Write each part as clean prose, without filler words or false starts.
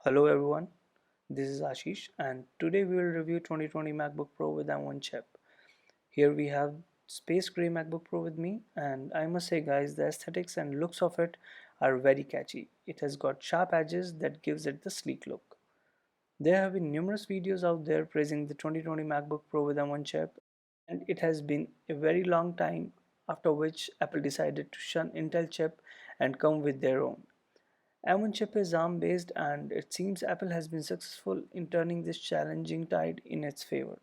Hello everyone, this is Ashish and today we will review 2020 MacBook Pro with M1 chip. Here we have Space Gray MacBook Pro with me and I must say guys the aesthetics and looks of it are very catchy. It has got sharp edges that gives it the sleek look. There have been numerous videos out there praising the 2020 MacBook Pro with M1 chip and it has been a very long time after which Apple decided to shun Intel chip and come with their own. M1 chip is ARM based and it seems Apple has been successful in turning this challenging tide in its favor.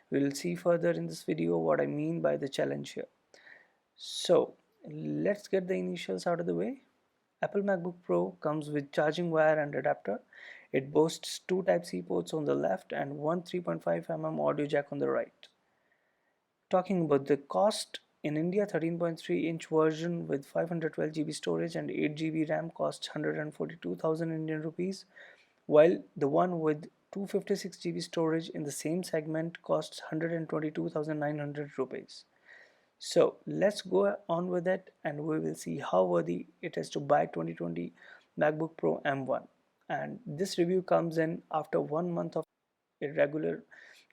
We will see further in this video what I mean by the challenge here. So let's get the initials out of the way. Apple MacBook Pro comes with charging wire and adapter. It boasts two Type-C ports on the left and one 3.5mm audio jack on the right. Talking about the cost, in India 13.3-inch version with 512 GB storage and 8 GB RAM costs 142,000 Indian rupees, while the one with 256 GB storage in the same segment costs 122,900 rupees. So let's go on with it and we will see how worthy it is to buy 2020 MacBook Pro M1. And this review comes in after 1 month of irregular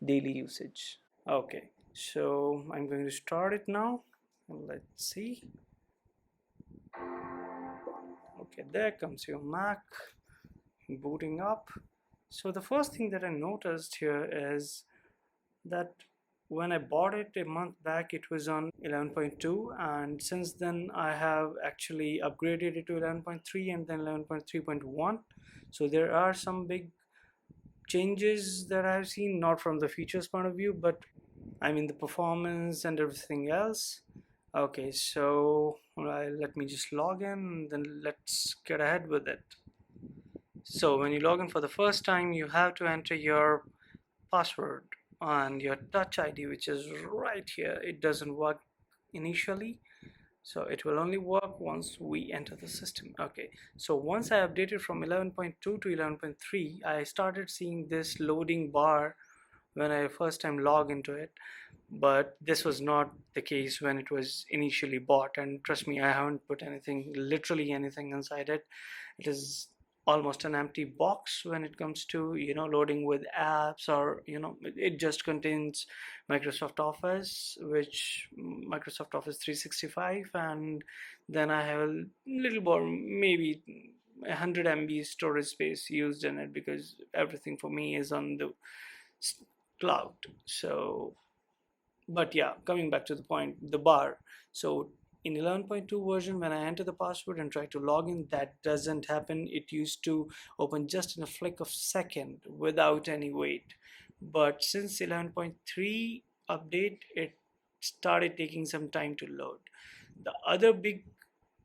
daily usage. Okay, so I'm going to start it now. Let's see. Okay, there comes your Mac booting up. So the first thing that I noticed here is that when I bought it a month back, it was on 11.2, and since then I have actually upgraded it to 11.3 and then 11.3.1. So there are some big changes that I've seen, not from the features point of view, but I mean the performance and everything else. Okay, so let me just log in and then let's get ahead with it. So when you log in for the first time, you have to enter your password and your touch ID, which is right here. It doesn't work initially, so it will only work once we enter the system. Okay, so once I updated from 11.2 to 11.3, I started seeing this loading bar when I first time log into it, but this was not the case when it was initially bought. And trust me, I haven't put anything, literally anything inside it. It is almost an empty box when it comes to loading with apps, or it just contains Microsoft Office, which Microsoft Office 365, and then I have a little more, maybe 100 MB storage space used in it, because everything for me is on the cloud. So but yeah, coming back to the point, the bar. So in 11.2 version, when I enter the password and try to log in, that doesn't happen. It used to open just in a flick of second without any wait. But since 11.3 update, it started taking some time to load. The other big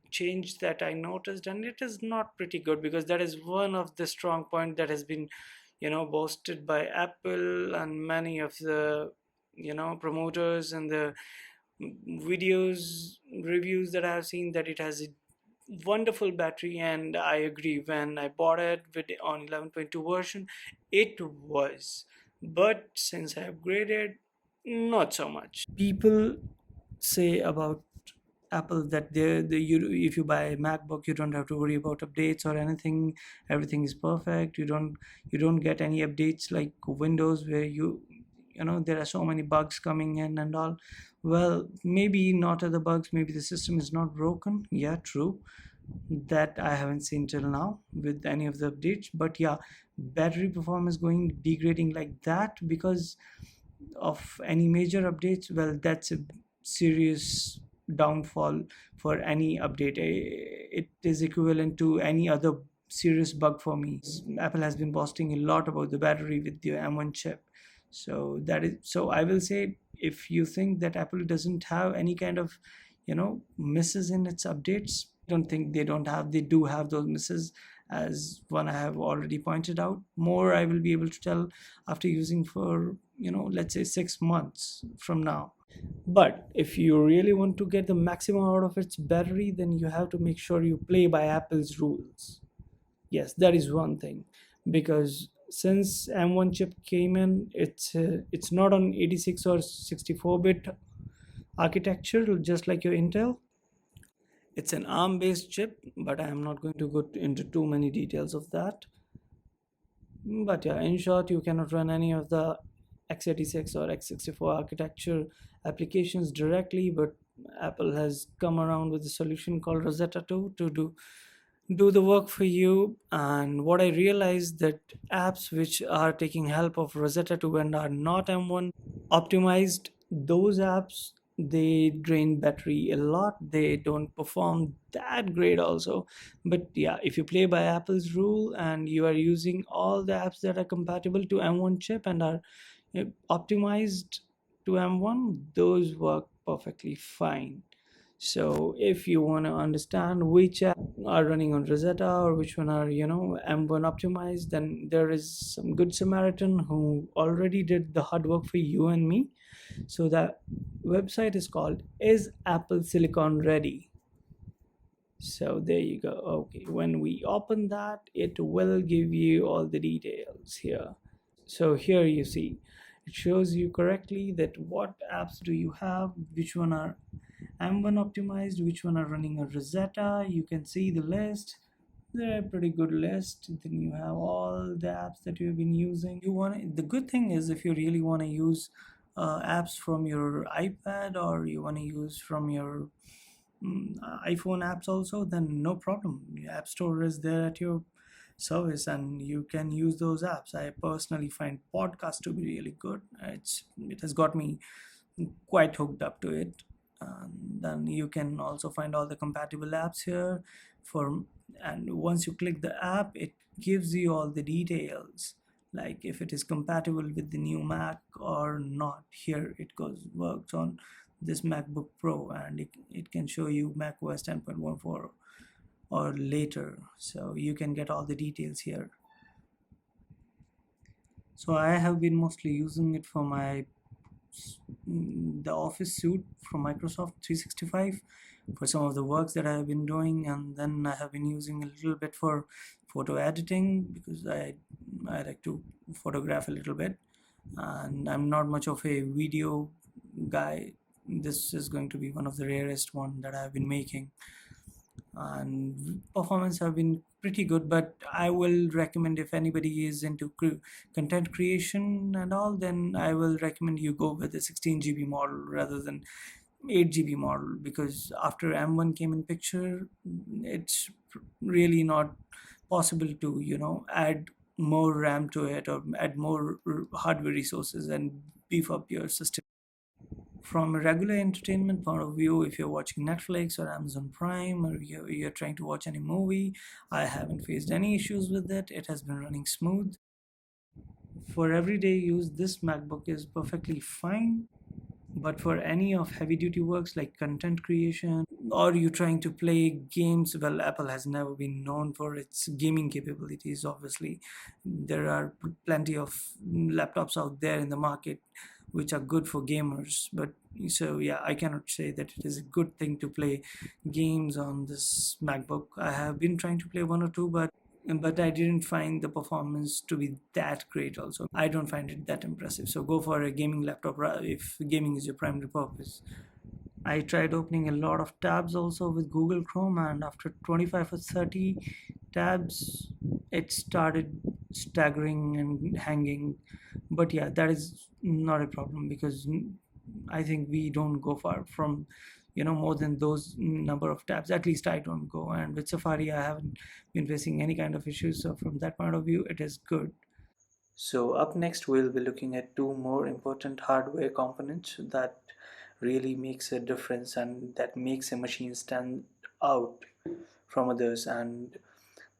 change that I noticed, and it is not pretty good, because that is one of the strong point that has been boasted by Apple and many of the promoters and the videos reviews that I have seen, that it has a wonderful battery. And I agree, when I bought it on 11.2 version it was, but since I upgraded, not so much. People say about Apple that if you buy a MacBook, you don't have to worry about updates or anything. Everything is perfect. You don't get any updates like Windows, where there are so many bugs coming in and all. Well, maybe not other bugs. Maybe the system is not broken. Yeah, true. That I haven't seen till now with any of the updates. But yeah, battery performance going degrading like that because of any major updates, well, that's a serious downfall for any update. It is equivalent to any other serious bug for me. Apple has been boasting a lot about the battery with the M1 chip. So I will say, if you think that Apple doesn't have any kind of misses in its updates, I don't think they do have those misses, as one I have already pointed out. More I will be able to tell after using for let's say 6 months from now. But if you really want to get the maximum out of its battery, then you have to make sure you play by Apple's rules. Yes, that is one thing, because since M1 chip came in, it's not on 86 or 64-bit architecture just like your Intel. It's an ARM based chip, but I am not going to go into too many details of that. But yeah, in short, you cannot run any of the x86 or x64 architecture applications directly, but Apple has come around with a solution called Rosetta 2 to do the work for you. And what I realized, that apps which are taking help of Rosetta 2 and are not M1 optimized, those apps, they drain battery a lot, they don't perform that great also. But yeah, if you play by Apple's rule and you are using all the apps that are compatible to M1 chip and are optimized to M1, those work perfectly fine. So if you want to understand which app are running on Rosetta or which one are, M1 optimized, then there is some good Samaritan who already did the hard work for you and me. So that website is called Is Apple Silicon Ready? So there you go. Okay, when we open that, it will give you all the details here. So here you see, it shows you correctly that what apps do you have, which one are M1 optimized, which one are running a Rosetta. You can see the list. They're a pretty good list. Then you have all the apps that you've been using. The good thing is, if you really want to use apps from your iPad, or you want to use from your iPhone apps also, then no problem. The App Store is there at your service and you can use those apps. I personally find podcast to be really good. It has got me quite hooked up to it. And then you can also find all the compatible apps here for, and once you click the app, it gives you all the details, like if it is compatible with the new Mac or not. Here it works on this MacBook Pro, and it can show you Mac OS 10.14 or later, so you can get all the details here. So I have been mostly using it for the Office suite from Microsoft 365 for some of the works that I have been doing, and then I have been using a little bit for photo editing because I like to photograph a little bit, and I'm not much of a video guy. This is going to be one of the rarest one that I've been making, and performance have been pretty good. But I will recommend, if anybody is into content creation and all, then I will recommend you go with the 16 GB model rather than 8 GB model, because after M1 came in picture, it's really not possible to add more RAM to it or add more hardware resources and beef up your system. From a regular entertainment point of view, if you're watching Netflix or Amazon Prime, or you're trying to watch any movie, I haven't faced any issues with it. It has been running smooth. For everyday use, this MacBook is perfectly fine. But for any of heavy duty works like content creation, or you trying to play games, well, Apple has never been known for its gaming capabilities. Obviously, there are plenty of laptops out there in the market which are good for gamers, but so yeah, I cannot say that it is a good thing to play games on this MacBook. I have been trying to play one or two, but I didn't find the performance to be that great. Also, I don't find it that impressive. So go for a gaming laptop if gaming is your primary purpose. I tried opening a lot of tabs also with Google Chrome, and after 25 or 30 tabs, it started staggering and hanging. But yeah, that is not a problem because I think we don't go far from more than those number of tabs. At least I don't go, and with Safari I haven't been facing any kind of issues, so from that point of view it is good. So up next we'll be looking at two more important hardware components that really makes a difference and that makes a machine stand out from others, and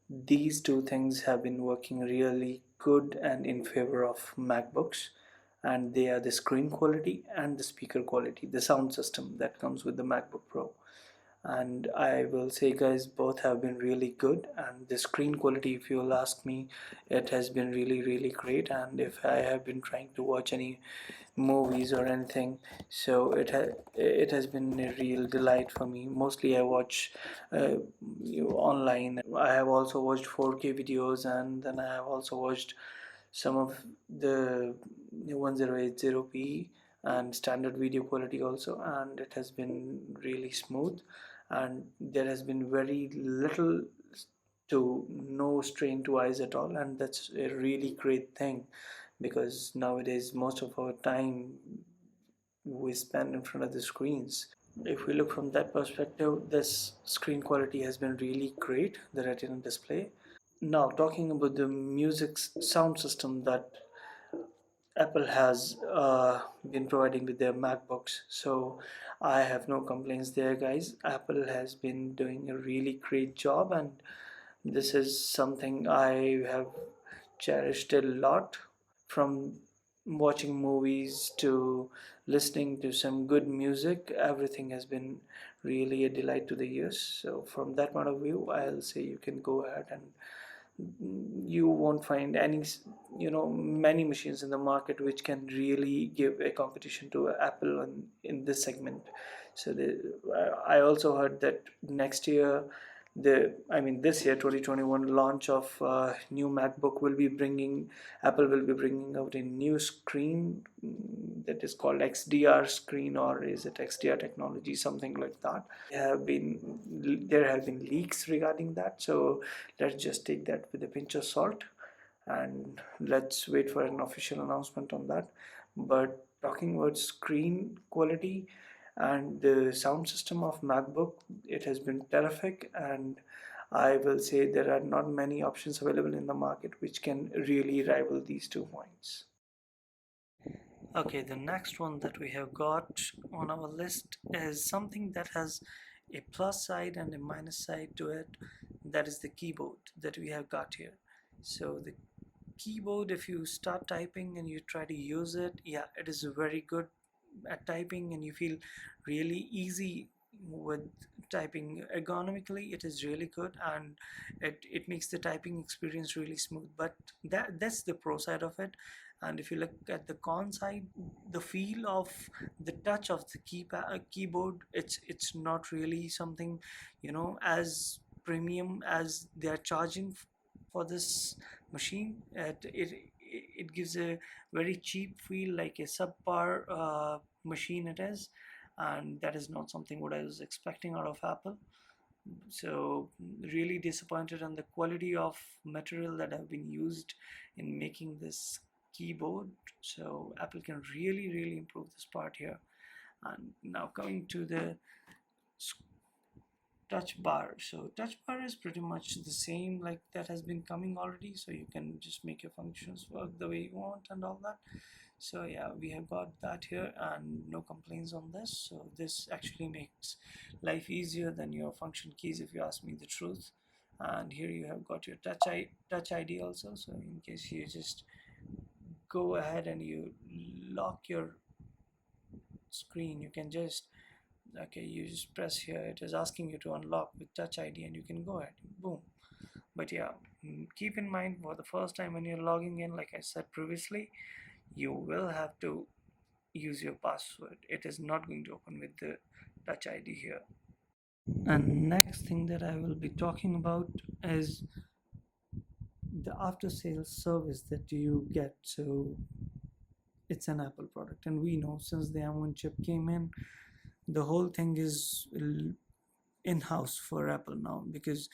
these two things have been working really good and in favor of MacBooks, and they are the screen quality and the speaker quality, the sound system that comes with the MacBook Pro. And I will say, guys, both have been really good, and the screen quality, if you'll ask me, it has been really great. And if I have been trying to watch any movies or anything, so it has been a real delight for me. Mostly I watch online. I have also watched 4K videos, and then I have also watched some of the 1080p and standard video quality also, and it has been really smooth, and there has been very little to no strain to eyes at all, and that's a really great thing because nowadays most of our time we spend in front of the screens. If we look from that perspective, this screen quality has been really great, the Retina display. Now, talking about the music sound system that Apple has been providing with their MacBooks, so I have no complaints there, guys. Apple has been doing a really great job, and this is something I have cherished a lot. From watching movies to listening to some good music, everything has been really a delight to the ears. So from that point of view, I'll say you can go ahead, and you won't find any, many machines in the market which can really give a competition to Apple in this segment. So I also heard that next year, this year 2021 launch of new MacBook will be bringing, Apple will be bringing out a new screen, that is called XDR screen, or is it XDR technology, something like that. There have been leaks regarding that, so let's just take that with a pinch of salt, and let's wait for an official announcement on that. But talking about screen quality and the sound system of MacBook, it has been terrific, and I will say there are not many options available in the market which can really rival these 2 points. Okay, the next one that we have got on our list is something that has a plus side and a minus side to it. That is the keyboard that we have got here. So the keyboard, if you start typing and you try to use it, yeah, it is very good at typing, and you feel really easy with typing. Ergonomically it is really good, and it makes the typing experience really smooth. But that's the pro side of it. And if you look at the con side, the feel of the touch of the keyboard, it's not really something, as premium as they are charging for this machine. It gives a very cheap feel, like a subpar machine it is, and that is not something what I was expecting out of Apple. So really disappointed on the quality of material that have been used in making this keyboard. So Apple can really improve this part here. And now coming to the touch bar. So touch bar is pretty much the same like that has been coming already, so you can just make your functions work the way you want and all that. So yeah, we have got that here, and no complaints on this. So this actually makes life easier than your function keys, if you ask me the truth. And here you have got your touch ID also, so in case you just go ahead and you lock your screen, you can just, okay, you just press here, it is asking you to unlock with touch ID, and you can go ahead, boom. But yeah, keep in mind, for the first time when you're logging in, like I said previously, you will have to use your password. It is not going to open with the touch ID here. And next thing that I will be talking about is the after sales service that you get. So it's an Apple product, and we know since the M1 chip came in, the whole thing is in-house for Apple now, because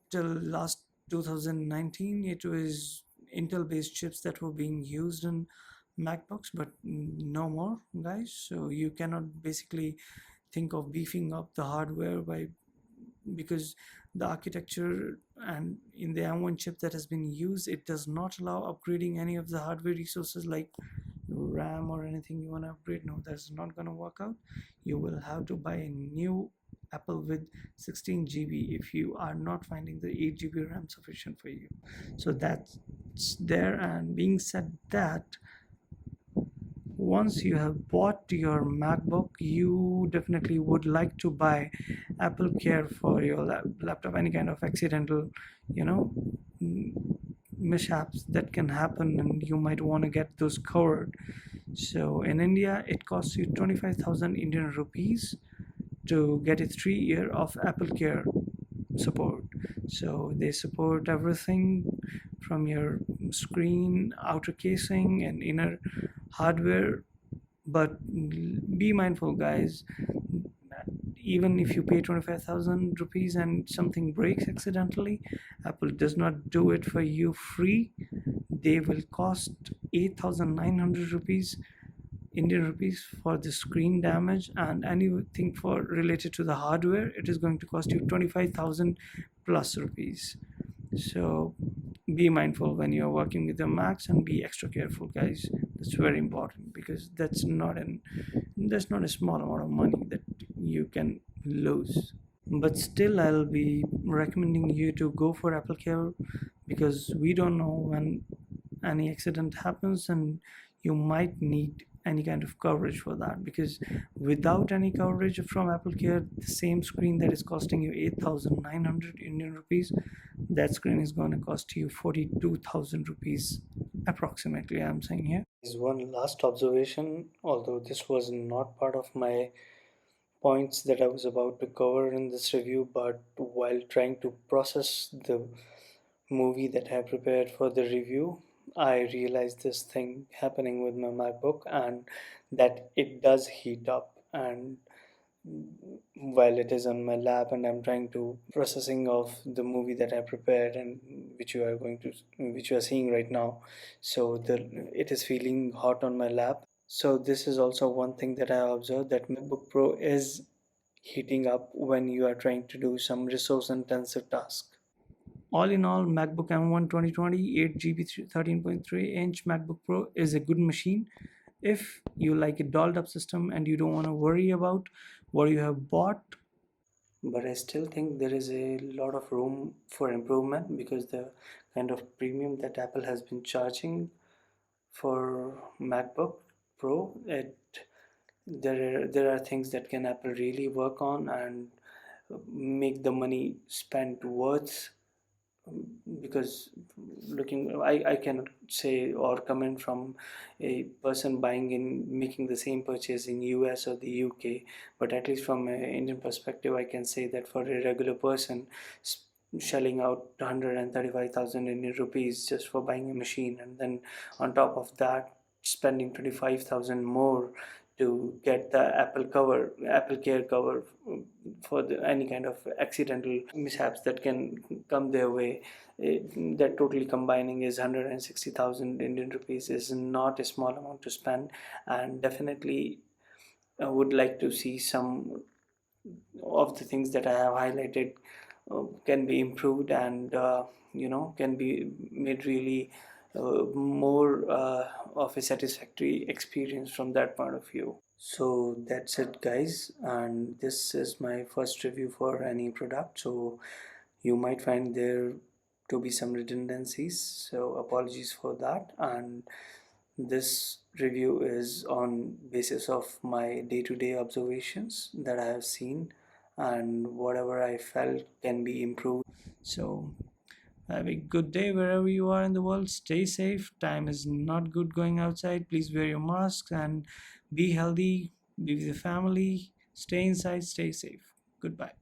till last 2019 it was Intel based chips that were being used in MacBooks, but no more, guys. So you cannot basically think of beefing up the hardware because the architecture and in the M1 chip that has been used, it does not allow upgrading any of the hardware resources like RAM or anything you want to upgrade. No, that's not going to work out. You will have to buy a new Apple with 16 GB if you are not finding the 8 GB RAM sufficient for you. So that's there. And being said that, once you have bought your MacBook, you definitely would like to buy Apple Care for your laptop. Any kind of accidental, mishaps that can happen, and you might want to get those covered. So in India, it costs you 25,000 Indian rupees to get a 3 year of Apple Care support. So they support everything from your screen, outer casing, and inner hardware. But be mindful, guys, even if you pay 25,000 rupees and something breaks accidentally, Apple does not do it for you free. They will cost 8,900 rupees, Indian rupees, for the screen damage, and anything for related to the hardware, it is going to cost you 25,000 plus rupees. So be mindful when you're working with the Macs, and be extra careful, guys. That's very important, because that's not a small amount of money that you can lose. But still, I'll be recommending you to go for Apple Care, because we don't know when any accident happens, and you might need any kind of coverage for that, because without any coverage from Apple Care, the same screen that is costing you 8,900 Indian rupees, that screen is going to cost you 42,000 rupees approximately, I'm saying here. Is one last observation, although this was not part of my points that I was about to cover in this review, but while trying to process the movie that I prepared for the review, I realized this thing happening with my MacBook, and that it does heat up. And while it is on my lap and I'm trying to processing of the movie that I prepared, and which you are seeing right now, so it is feeling hot on my lap. So this is also one thing that I observed, that MacBook Pro is heating up when you are trying to do some resource intensive task. All in all, MacBook M1 2020 8GB 13.3-inch MacBook Pro is a good machine if you like a dolled up system and you don't want to worry about what you have bought. But I still think there is a lot of room for improvement, because the kind of premium that Apple has been charging for MacBook Pro, there are things that can Apple really work on and make the money spent worth. Because I cannot say or comment from a person buying in making the same purchase in US or the UK, but at least from an Indian perspective, I can say that for a regular person, shelling out 135,000 Indian rupees just for buying a machine, and then on top of that spending 25,000 more to get the Apple Care cover for any kind of accidental mishaps that can come their way. That totally combining is 160,000 Indian rupees, is not a small amount to spend, and definitely I would like to see some of the things that I have highlighted can be improved, and can be made really more of a satisfactory experience from that point of view. So that's it, guys, and this is my first review for any product, so you might find there to be some redundancies, so apologies for that. And this review is on basis of my day-to-day observations that I have seen, and whatever I felt can be improved. So have a good day wherever you are in the world. Stay safe. Time is not good going outside. Please wear your masks and be healthy. Be with your family. Stay inside. Stay safe. Goodbye.